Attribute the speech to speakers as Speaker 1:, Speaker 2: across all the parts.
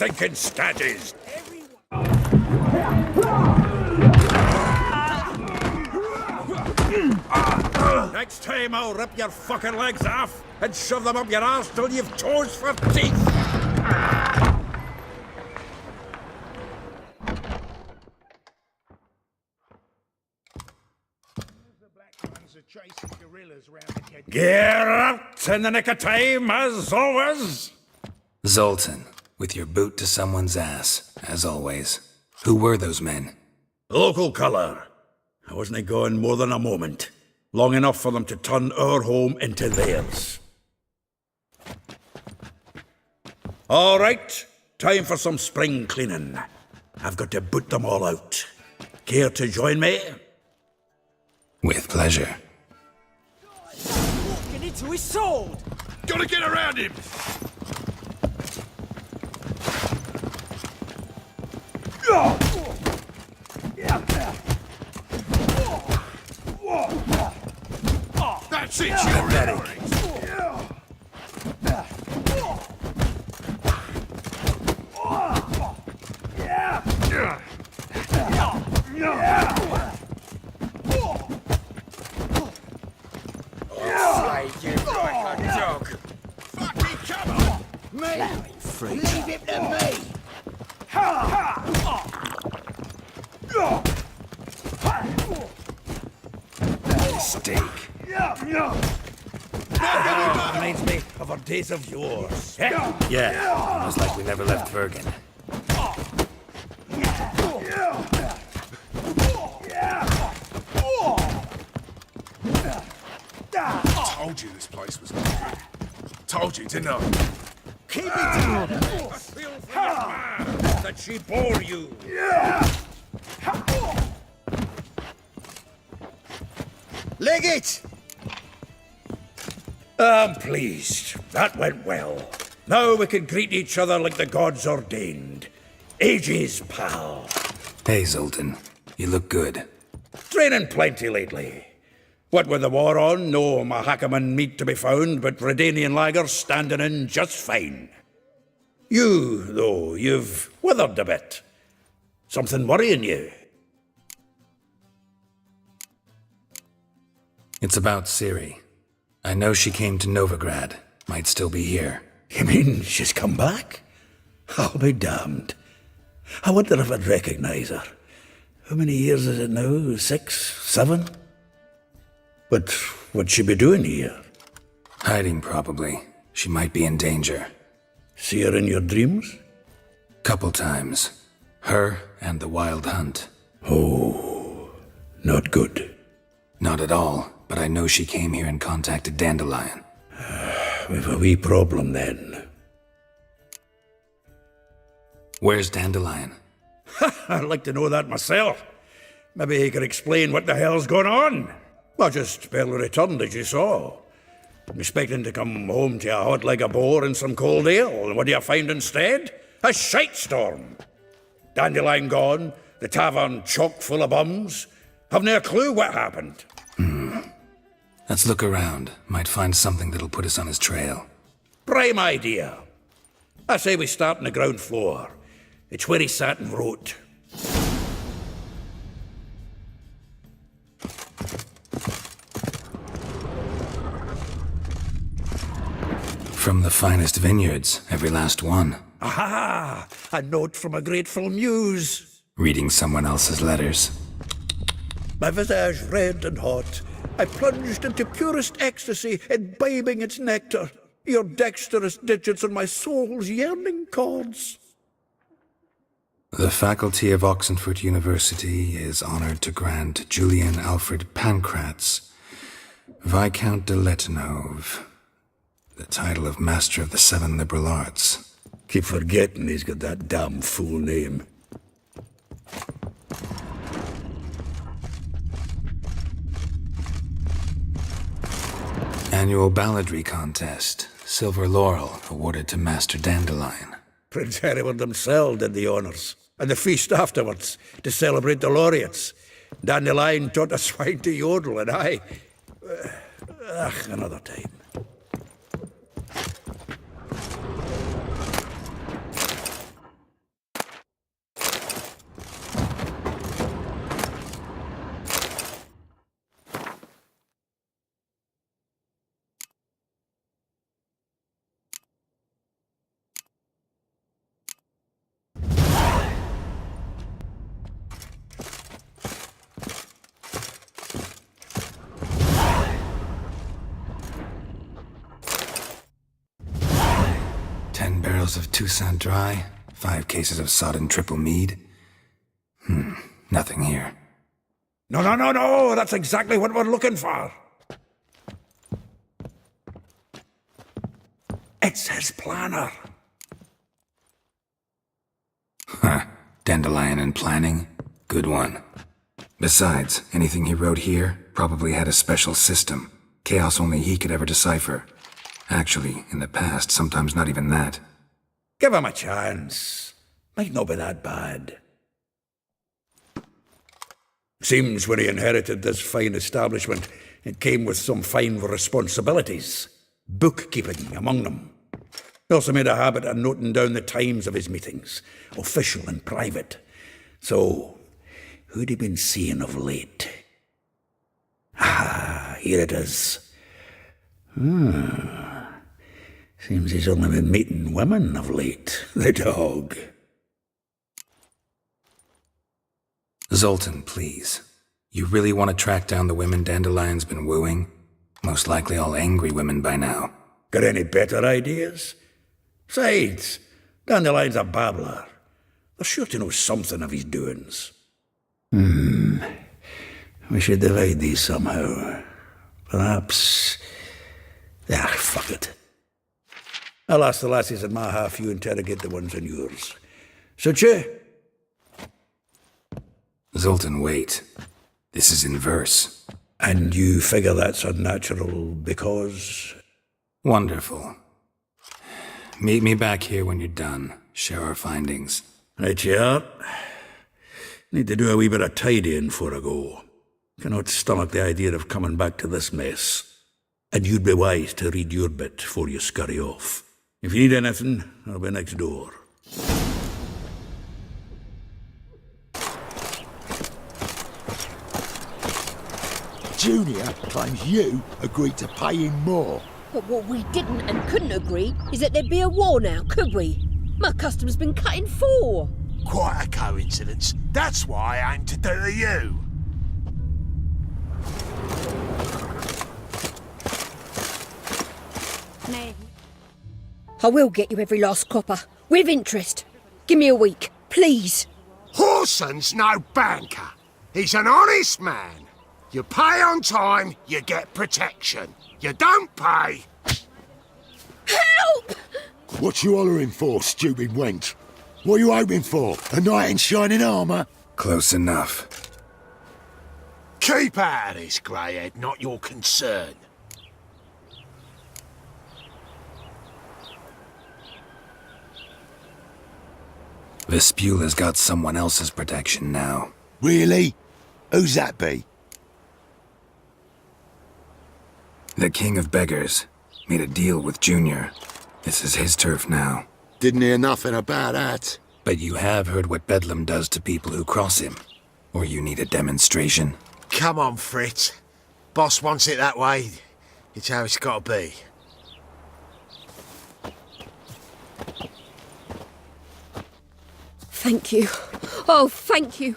Speaker 1: stinking scatties! Next time I'll rip your fucking legs off and shove them up your arse till you've toes for teeth! Gear out in the nick of time, as always!
Speaker 2: Zoltan, with your boot to someone's ass, as always. Who were those men?
Speaker 1: Local colour. I wasn't gone more than a moment. Long enough for them to turn our home into theirs. All right, time for some spring cleaning. I've got to boot them all out. Care to join me?
Speaker 2: With pleasure.
Speaker 3: Walking into his sword!
Speaker 1: Gotta get around him! That's it,
Speaker 3: You like a dog!
Speaker 1: Fucking come on!
Speaker 3: Me! Leave him to me!
Speaker 2: Mistake.
Speaker 1: Reminds me of our days of yore. Yeah,
Speaker 2: Almost like we never left Bergen.
Speaker 4: Told you this place was good. Told you, didn't I?
Speaker 1: keep it down! I feel for your man that she bore you.
Speaker 3: Leg it!
Speaker 1: I'm pleased. That went well. Now we can greet each other like the gods ordained. Ages, pal.
Speaker 2: Hey, Zoltan. You look good.
Speaker 1: Training plenty lately. What with the war on, no Mahakaman meat to be found, but Redanian lagers standing in just fine. You, though, you've withered a bit. Something worrying you?
Speaker 2: It's about Ciri. I know she came to Novigrad. Might still be here.
Speaker 1: You mean she's come back? I'll be damned. I wonder if I'd recognize her. How many years is it now? 6, 7? But what'd she be doing here?
Speaker 2: Hiding, probably. She might be in danger.
Speaker 1: See her in your dreams?
Speaker 2: Couple times. Her and the Wild Hunt.
Speaker 1: Oh, not good.
Speaker 2: Not at all, but I know she came here and contacted Dandelion.
Speaker 1: We've a wee problem then.
Speaker 2: Where's Dandelion?
Speaker 1: I'd like to know that myself. Maybe he could explain what the hell's going on. Well, just barely returned, as you saw. Expecting to come home to a hot like a boar and some cold ale, and what do you find instead? A shite storm. Dandelion gone, the tavern chock full of bums. Haven't a clue what happened.
Speaker 2: Let's look around. Might find something that'll put us on his trail.
Speaker 1: Prime idea. I say we start on the ground floor. It's where he sat and wrote.
Speaker 2: From the finest vineyards, every last one.
Speaker 1: Aha! A note from a grateful muse.
Speaker 2: Reading someone else's letters.
Speaker 1: My visage red and hot, I plunged into purest ecstasy, imbibing its nectar. Your dexterous digits on my soul's yearning chords.
Speaker 2: The faculty of Oxenford University is honored to grant Julian Alfred Pancratz, Viscount de Letenhove, the title of Master of the Seven Liberal Arts.
Speaker 1: Keep forgetting he's got that damn fool name.
Speaker 2: Annual balladry contest. Silver laurel awarded to Master Dandelion.
Speaker 1: Prince Hereward himself did the honours. And the feast afterwards, to celebrate the laureates. Dandelion taught a swine to yodel, and I... another time.
Speaker 2: barrels of Toussaint Dry, 5 cases of sodden triple mead. Nothing here.
Speaker 1: No, that's exactly what we're looking for. It's his planner.
Speaker 2: Huh. Dandelion and planning? Good one. Besides, anything he wrote here probably had a special system. Chaos only he could ever decipher. Actually, in the past, sometimes not even that.
Speaker 1: Give him a chance. Might not be that bad. Seems when he inherited this fine establishment, it came with some fine responsibilities. Bookkeeping among them. He also made a habit of noting down the times of his meetings, official and private. So, who'd he been seeing of late? Ah, here it is. Seems he's only been meeting women of late, the dog.
Speaker 2: Zoltan, please. You really want to track down the women Dandelion's been wooing? Most likely all angry women by now.
Speaker 1: Got any better ideas? Besides, Dandelion's a babbler. They're sure to know something of his doings. We should divide these somehow. Perhaps... fuck it. I'll ask the lassies in my half, you interrogate the ones in yours. Suit you?
Speaker 2: Zoltan, wait. This is in verse.
Speaker 1: And you figure that's unnatural because...
Speaker 2: Wonderful. Meet me back here when you're done. Share our findings.
Speaker 1: Right you are. Need to do a wee bit of tidying before I go. Cannot stomach the idea of coming back to this mess. And you'd be wise to read your bit before you scurry off. If you need anything, I'll be next door.
Speaker 3: Junior claims you agreed to pay him more.
Speaker 5: But what we didn't and couldn't agree is that there'd be a war now, could we? My custom's been cut in 4.
Speaker 6: Quite a coincidence. That's why I aim to do to you.
Speaker 5: I will get you every last copper, with interest. Give me a week, please.
Speaker 6: Horson's no banker. He's an honest man. You pay on time, you get protection. You don't pay...
Speaker 5: Help!
Speaker 3: What you hollering for, stupid wench? What you hoping for? A knight in shining armour?
Speaker 2: Close enough.
Speaker 6: Keep out of this, greyhead, not your concern.
Speaker 2: Vespula's got someone else's protection now.
Speaker 3: Really? Who's that be?
Speaker 2: The King of Beggars made a deal with Junior. This is his turf now.
Speaker 3: Didn't hear nothing about that.
Speaker 2: But you have heard what Bedlam does to people who cross him. Or you need a demonstration.
Speaker 6: Come on, Fritz. Boss wants it that way. It's how it's got to be.
Speaker 5: Thank you. Oh, thank you.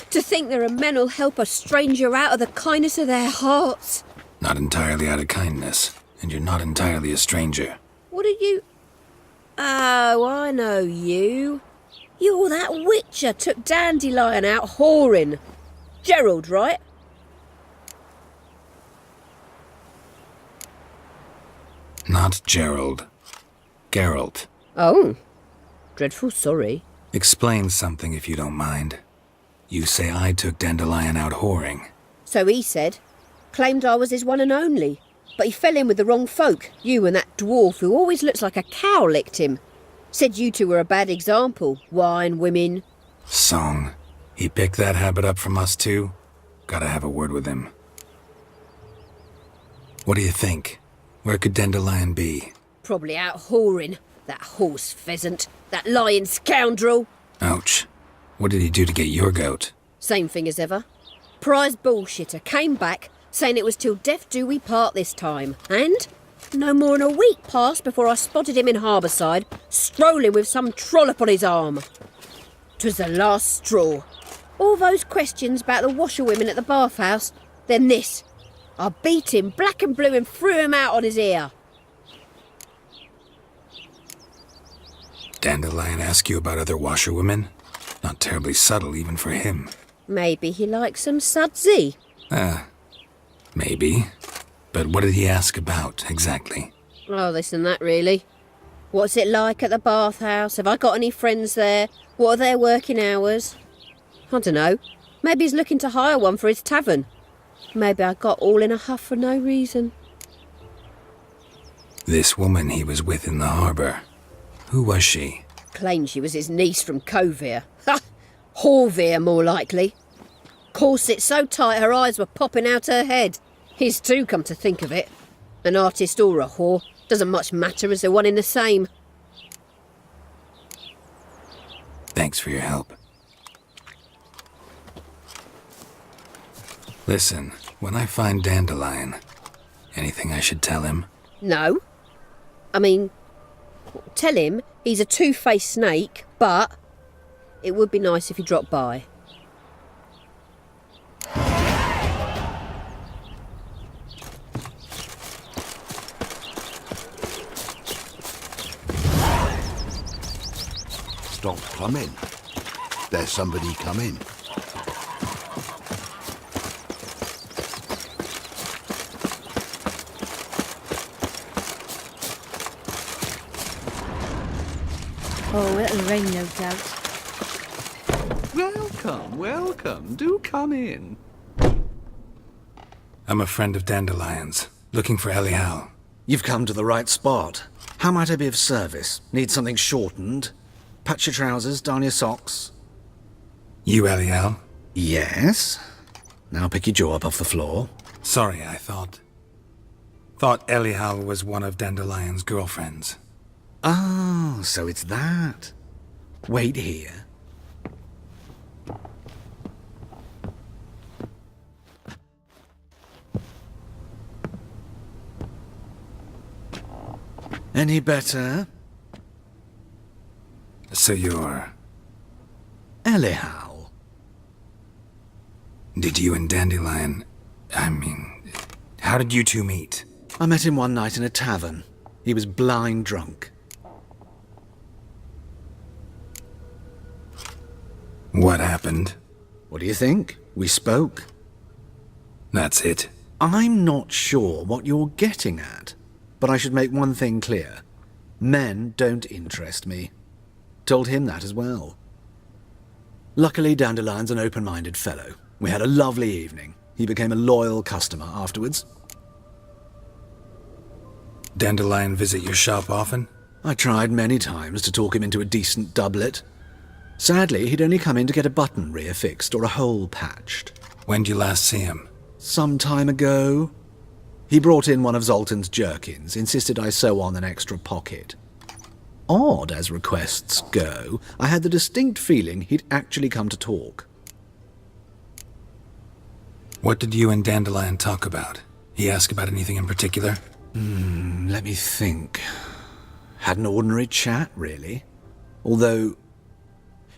Speaker 5: To think there are men who'll help a stranger out of the kindness of their hearts.
Speaker 2: Not entirely out of kindness, and you're not entirely a stranger.
Speaker 5: What are you... Oh, I know you. You're that witcher took Dandelion out whoring. Gerald, right?
Speaker 2: Not Gerald. Geralt.
Speaker 5: Oh. Dreadful sorry.
Speaker 2: Explain something if you don't mind. You say I took Dandelion out whoring.
Speaker 5: So he said. Claimed I was his one and only. But he fell in with the wrong folk. You and that dwarf who always looks like a cow licked him. Said you two were a bad example. Wine, women.
Speaker 2: Song. He picked that habit up from us too? Gotta have a word with him. What do you think? Where could Dandelion be?
Speaker 5: Probably out whoring. That horse pheasant. That lying scoundrel.
Speaker 2: Ouch. What did he do to get your goat?
Speaker 5: Same thing as ever. Prize bullshitter came back, saying it was till death do we part this time. And no more than a week passed before I spotted him in Harbourside, strolling with some trollop on his arm. 'Twas the last straw. All those questions about the washerwomen at the bathhouse, then this. I beat him black and blue and threw him out on his ear.
Speaker 2: Dandelion ask you about other washerwomen? Not terribly subtle even for him.
Speaker 5: Maybe he likes some sudsy.
Speaker 2: Maybe. But what did he ask about, exactly?
Speaker 5: Oh, this and that, really. What's it like at the bathhouse? Have I got any friends there? What are their working hours? I don't know. Maybe he's looking to hire one for his tavern. Maybe I got all in a huff for no reason.
Speaker 2: This woman he was with in the harbour. Who was she?
Speaker 5: Claimed she was his niece from Covere. Ha! Horvere, more likely. Corset so tight her eyes were popping out her head. His too, come to think of it. An artist or a whore. Doesn't much matter as they're one in the same.
Speaker 2: Thanks for your help. Listen, when I find Dandelion, anything I should tell him?
Speaker 5: No. I mean, tell him he's a two-faced snake, but it would be nice if he dropped by.
Speaker 3: Stop coming. There's somebody coming.
Speaker 7: Oh, it'll rain, no doubt.
Speaker 8: Welcome, welcome. Do come in.
Speaker 2: I'm a friend of Dandelion's, looking for Elial.
Speaker 8: You've come to the right spot. How might I be of service? Need something shortened? Patch your trousers, darn your socks.
Speaker 2: You Elial?
Speaker 8: Yes. Now pick your jaw up off the floor.
Speaker 2: Sorry, I thought Elial was one of Dandelion's girlfriends.
Speaker 8: Oh, so it's that. Wait here. Any better?
Speaker 2: So you're...
Speaker 8: Elial.
Speaker 2: Did you and Dandelion... how did you two meet?
Speaker 8: I met him one night in a tavern. He was blind drunk.
Speaker 2: What happened?
Speaker 8: What do you think? We spoke.
Speaker 2: That's it.
Speaker 8: I'm not sure what you're getting at, but I should make one thing clear. Men don't interest me. Told him that as well. Luckily, Dandelion's an open-minded fellow. We had a lovely evening. He became a loyal customer afterwards.
Speaker 2: Dandelion visit your shop often?
Speaker 8: I tried many times to talk him into a decent doublet. Sadly, he'd only come in to get a button reaffixed or a hole patched.
Speaker 2: When did you last see him?
Speaker 8: Some time ago. He brought in one of Zoltan's jerkins, insisted I sew on an extra pocket. Odd as requests go, I had the distinct feeling he'd actually come to talk.
Speaker 2: What did you and Dandelion talk about? He ask about anything in particular?
Speaker 8: Let me think. Had an ordinary chat, really. Although...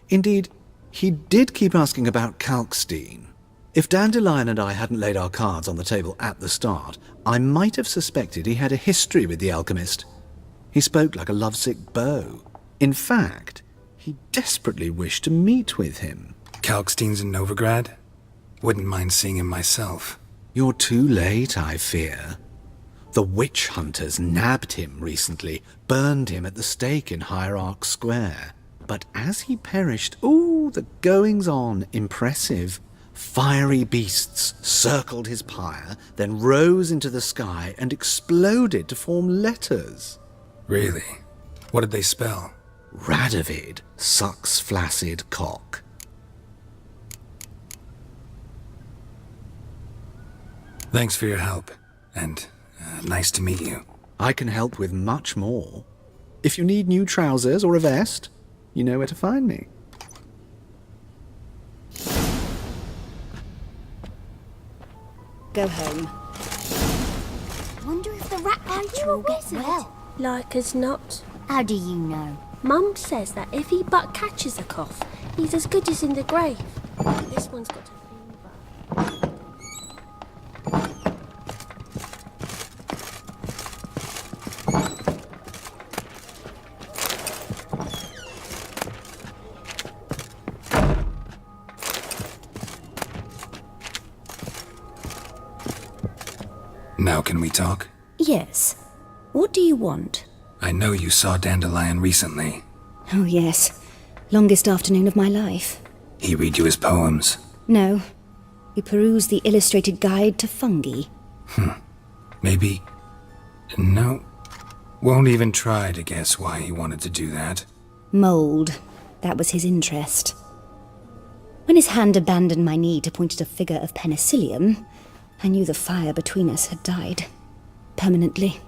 Speaker 8: Indeed, he did keep asking about Kalkstein. If Dandelion and I hadn't laid our cards on the table at the start, I might have suspected he had a history with the alchemist. He spoke like a lovesick beau. In fact, he desperately wished to meet with him.
Speaker 2: Kalkstein's in Novigrad? Wouldn't mind seeing him myself.
Speaker 8: You're too late, I fear. The witch hunters nabbed him recently, burned him at the stake in Hierarch Square. But as he perished, the goings-on, impressive. Fiery beasts circled his pyre, then rose into the sky and exploded to form letters.
Speaker 2: Really? What did they spell?
Speaker 8: Radovid sucks flaccid cock.
Speaker 2: Thanks for your help, and nice to meet you.
Speaker 8: I can help with much more. If you need new trousers or a vest, you know where to find me.
Speaker 5: Go home.
Speaker 7: Wonder if the rat poacher will get well.
Speaker 9: Like as not.
Speaker 7: How do you know?
Speaker 9: Mum says that if he but catches a cough, he's as good as in the grave. This one's got a fever.
Speaker 2: Now can we talk?
Speaker 10: Yes. What do you want?
Speaker 2: I know you saw Dandelion recently.
Speaker 10: Oh, yes. Longest afternoon of my life.
Speaker 2: He read you his poems?
Speaker 10: No. He perused the illustrated guide to fungi.
Speaker 2: Maybe... No. Won't even try to guess why he wanted to do that.
Speaker 10: Mold. That was his interest. When his hand abandoned my knee to point at a figure of penicillium, I knew the fire between us had died. Permanently.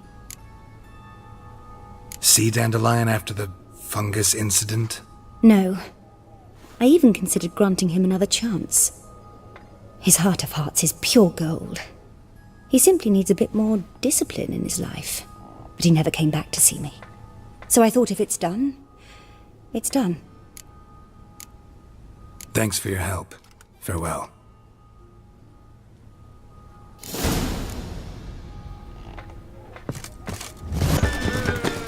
Speaker 2: See Dandelion after the fungus incident?
Speaker 10: No. I even considered granting him another chance. His heart of hearts is pure gold. He simply needs a bit more discipline in his life. But he never came back to see me. So I thought if it's done, it's done.
Speaker 2: Thanks for your help. Farewell.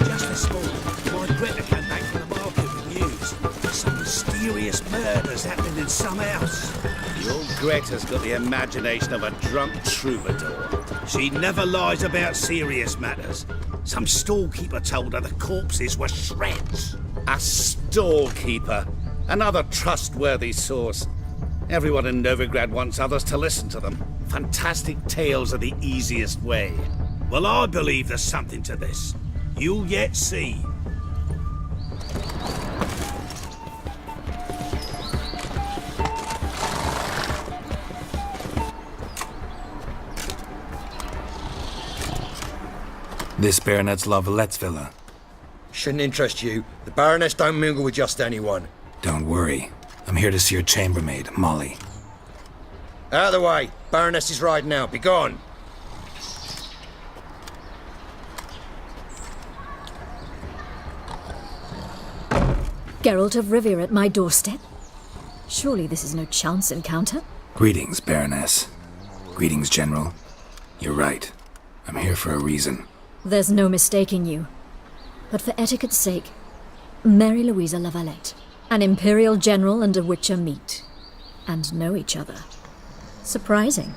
Speaker 11: Just this morning, my Greta came back from the market with news. Some mysterious murders happening in some house.
Speaker 12: Your Greta's got the imagination of a drunk troubadour. She never lies about serious matters. Some storekeeper told her the corpses were shreds.
Speaker 11: A storekeeper. Another trustworthy source. Everyone in Novigrad wants others to listen to them. Fantastic tales are the easiest way. Well, I believe there's something to this. You'll yet see.
Speaker 2: This Baronet's La Vallette's villa.
Speaker 13: Shouldn't interest you. The Baroness don't mingle with just anyone.
Speaker 2: Don't worry. I'm here to see your chambermaid, Molly.
Speaker 13: Out of the way. Baroness is riding out. Be gone.
Speaker 14: Geralt of Rivia at my doorstep? Surely this is no chance encounter?
Speaker 2: Greetings, Baroness. Greetings, General. You're right. I'm here for a reason.
Speaker 14: There's no mistaking you. But for etiquette's sake, Mary Louisa La Valette. An Imperial General and a Witcher meet. And know each other. Surprising.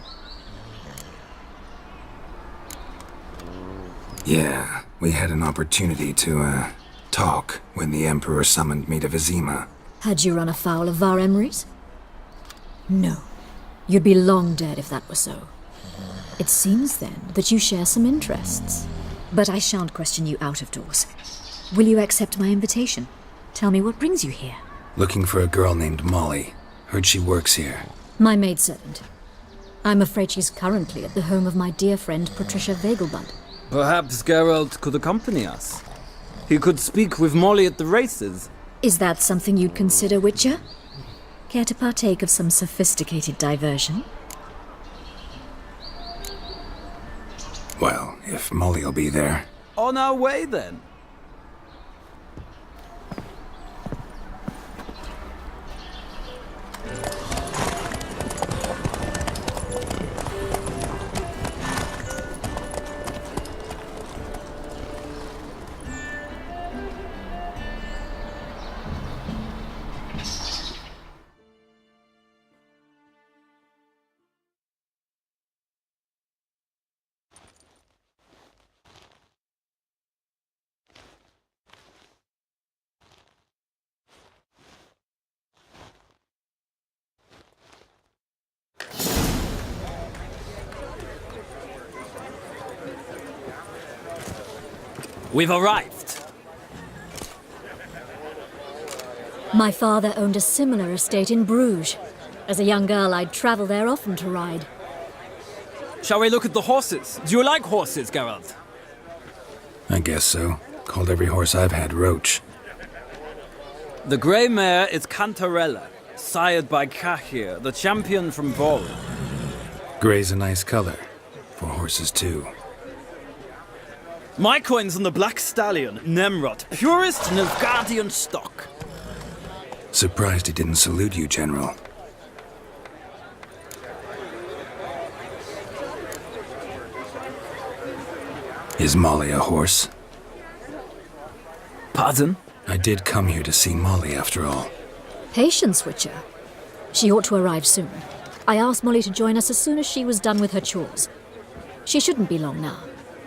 Speaker 2: Yeah, we had an opportunity to, talk when the Emperor summoned me to Vizima.
Speaker 14: Had you run afoul of Var Emrys? No. You'd be long dead if that were so. It seems, then, that you share some interests. But I shan't question you out of doors. Will you accept my invitation? Tell me what brings you here.
Speaker 2: Looking for a girl named Molly. Heard she works here.
Speaker 14: My maidservant. I'm afraid she's currently at the home of my dear friend Patricia Vegelbud.
Speaker 15: Perhaps Geralt could accompany us. He could speak with Molly at the races.
Speaker 14: Is that something you'd consider, Witcher? Care to partake of some sophisticated diversion?
Speaker 2: Well, if Molly'll be there.
Speaker 15: On our way, then. We've arrived.
Speaker 14: My father owned a similar estate in Bruges. As a young girl, I'd travel there often to ride.
Speaker 15: Shall we look at the horses? Do you like horses, Geralt?
Speaker 2: I guess so. Called every horse I've had Roach.
Speaker 15: The grey mare is Cantarella, sired by Cahir, the champion from Vol.
Speaker 2: Grey's a nice color. For horses, too.
Speaker 15: My coin's on the Black Stallion, Nemrod, purest Nilfgaardian stock.
Speaker 2: Surprised he didn't salute you, General. Is Molly a horse?
Speaker 15: Pardon?
Speaker 2: I did come here to see Molly, after all.
Speaker 14: Patience, Witcher. She ought to arrive soon. I asked Molly to join us as soon as she was done with her chores. She shouldn't be long now.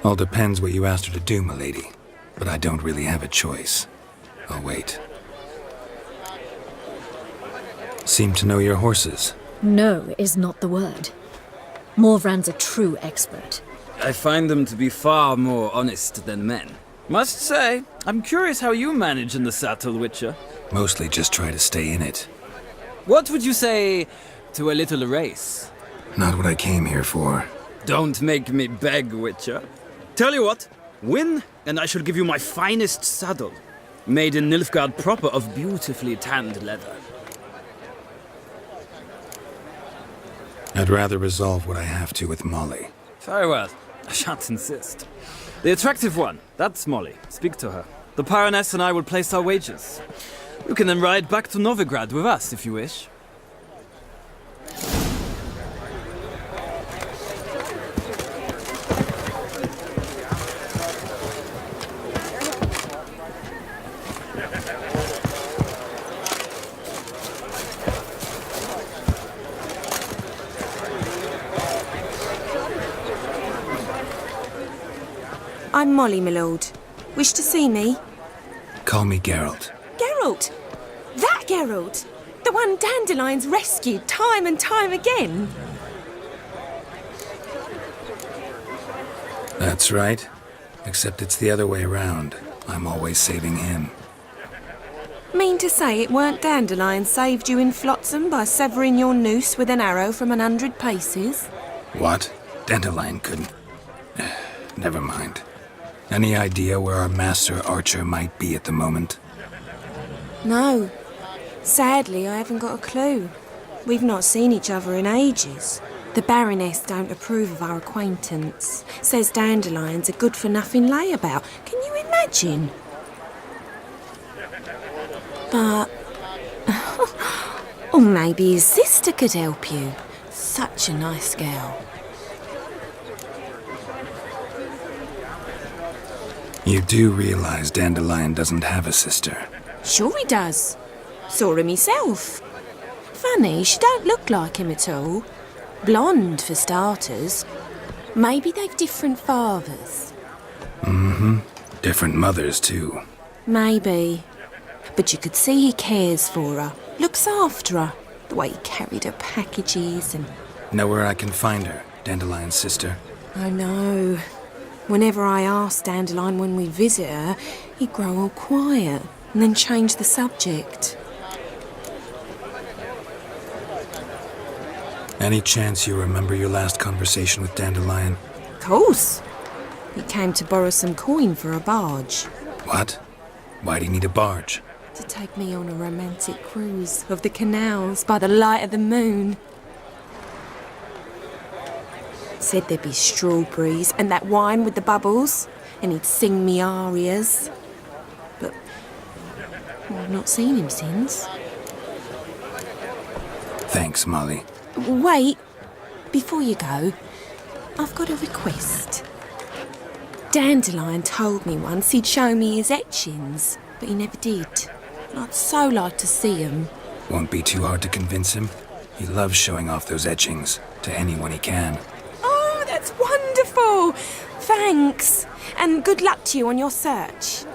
Speaker 2: All depends what you asked her to do, milady. But I don't really have a choice. I'll wait. Seem to know your horses.
Speaker 14: No is not the word. Morvran's a true expert.
Speaker 15: I find them to be far more honest than men. Must say, I'm curious how you manage in the saddle, Witcher.
Speaker 2: Mostly just try to stay in it.
Speaker 15: What would you say to a little race?
Speaker 2: Not what I came here for.
Speaker 15: Don't make me beg, Witcher. Tell you what, win, and I shall give you my finest saddle. Made in Nilfgaard proper of beautifully tanned leather.
Speaker 2: I'd rather resolve what I have to with Molly.
Speaker 15: Very well. I shan't insist. The attractive one, that's Molly. Speak to her. The Baroness and I will place our wagers. You can then ride back to Novigrad with us, if you wish.
Speaker 16: I'm Molly, my lord. Wish to see me?
Speaker 2: Call me Geralt.
Speaker 16: Geralt! That Geralt! The one Dandelion's rescued time and time again!
Speaker 2: That's right. Except it's the other way around. I'm always saving him.
Speaker 16: Mean to say it weren't Dandelion saved you in Flotsam by severing your noose with an arrow from 100 paces?
Speaker 2: What? Dandelion couldn't. Never mind. Any idea where our master archer might be at the moment?
Speaker 16: No. Sadly, I haven't got a clue. We've not seen each other in ages. The Baroness don't approve of our acquaintance. Says Dandelion's a good-for-nothing layabout. Can you imagine? But... or maybe his sister could help you. Such a nice girl.
Speaker 2: You do realize Dandelion doesn't have a sister?
Speaker 16: Sure he does. Saw him himself. Funny, she don't look like him at all. Blonde, for starters. Maybe they've different fathers.
Speaker 2: Mm-hmm. Different mothers, too.
Speaker 16: Maybe. But you could see he cares for her. Looks after her. The way he carried her packages and...
Speaker 2: Know where I can find her, Dandelion's sister?
Speaker 16: I know. Whenever I ask Dandelion when we visit her, he'd grow all quiet and then change the subject.
Speaker 2: Any chance you remember your last conversation with Dandelion?
Speaker 16: Of course. He came to borrow some coin for a barge.
Speaker 2: What? Why do you need a barge?
Speaker 16: To take me on a romantic cruise of the canals by the light of the moon. Said there'd be strawberries and that wine with the bubbles, and he'd sing me arias. But I've not seen him since.
Speaker 2: Thanks, Molly.
Speaker 16: Wait, before you go, I've got a request. Dandelion told me once he'd show me his etchings, but he never did. And I'd so like to see them.
Speaker 2: Won't be too hard to convince him. He loves showing off those etchings to anyone he can.
Speaker 16: Oh, that's wonderful! Thanks, and good luck to you on your search.